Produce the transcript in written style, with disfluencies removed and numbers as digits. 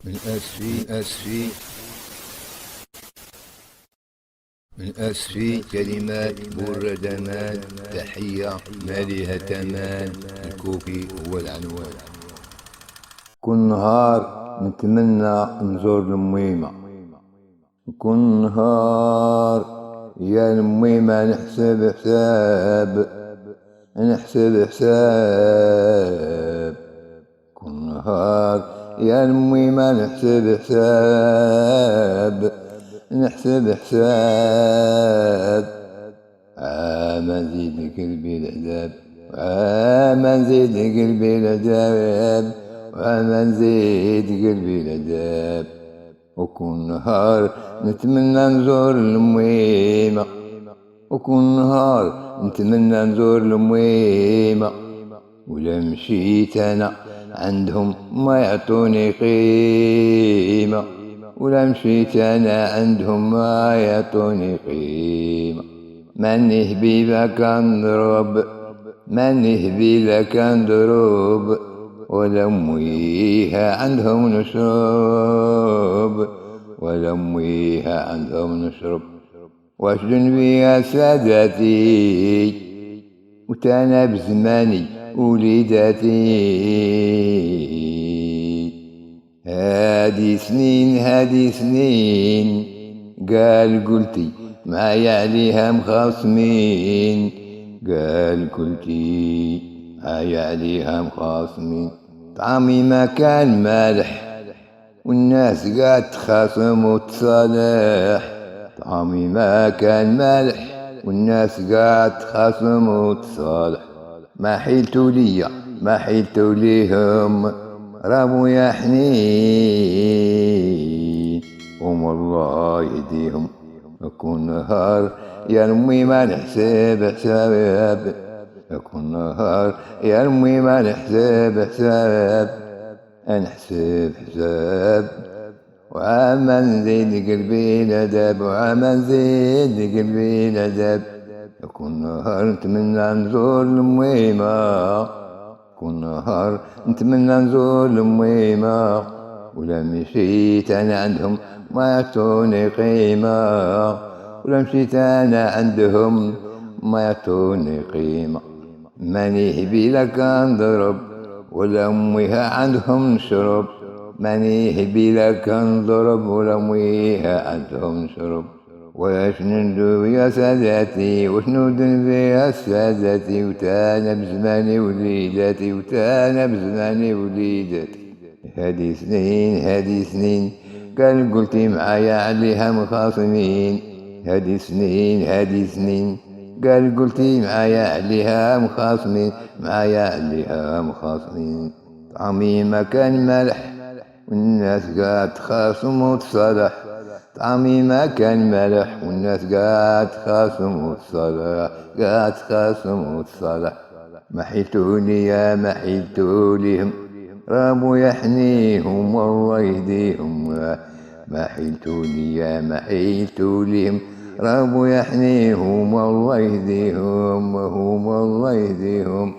من أسفي كلمات بردمان، تحية مالها تمان، الكوكي هو العنوان. كل نهار نتمنى نزور الميمة، كل نهار يا الميمة نحسب حساب، كل نهار يا الميمة نحسب حساب. ما نزيد قلبي العذاب، ما نزيد قلبي العذاب، ما نزيد قلبي العذاب. وكل نهار نتمنى نزور الميمة، وكل نهار نتمنى نزور الميمة، ولا مشيت أنا عندهم ما يعطوني قيمة، ولا مشيت أنا عندهم ما يعطوني قيمة. ماني هبيلك نضرب، ماني هبيلك نضرب، ولا أميها عندهم نشرب، ولا أميها عندهم نشرب. واشدن بيا سادتي وتانا بزماني وليداتي. هادي سنين قال قلتي معايا عليها مخاصمين، قال قلتي معايا عليها مخاصمين. طعامي ما كان مالح والناس قاعد تخاصم وتصالح، طعامي ما كان مالح والناس قاعد تخاصم وتصالح. ما حيلتوا ليا ما حيلتوا ليهم، راموا يا حنين، والله يهديهم. كل نهار يا أمي ما نحسب حساب، كل نهار يا أمي ما نحسب حساب، نحسب حساب. وعما نزيد قلبي ندب، وعما نزيد قلبي ندب. كل نهار نتمنى نزور الميمة، كل نهار نتمنى نزور الميمة، ولا مشيت أنا عندهم ما يعطوني قيمة، ولا مشيت أنا عندهم ما يعطوني قيمة. ماني هبيلك نضرب، ولا أميها عندهم نشرب، ماني هبيلك نضرب، ولا أميها عندهم نشرب. واش ندو يا سادتي، واش ندن يا سادتي، وتانا بزماني وليداتي، وتانا بزماني وليداتي. هادي سنين قال قلتي معايا عليها مخاصمين، هادي سنين قال قلتي معايا عليها مخاصمين، معايا عليها مخاصمين. طعمي ما كان مالح والناس قاعد تخاصم وتصالح، طعمي ما كان مالح والناس قاعد تخاصم وتصالح، قاعد تخاصم وتصالح. ما حيلتوني يا ما حيلتوا ليهم، رابو يحنيهم والله يهديهم. ما حيلتوني يا ما حيلتوا ليهم، رابو يحنيهم والله يهديهم، والله يهديهم.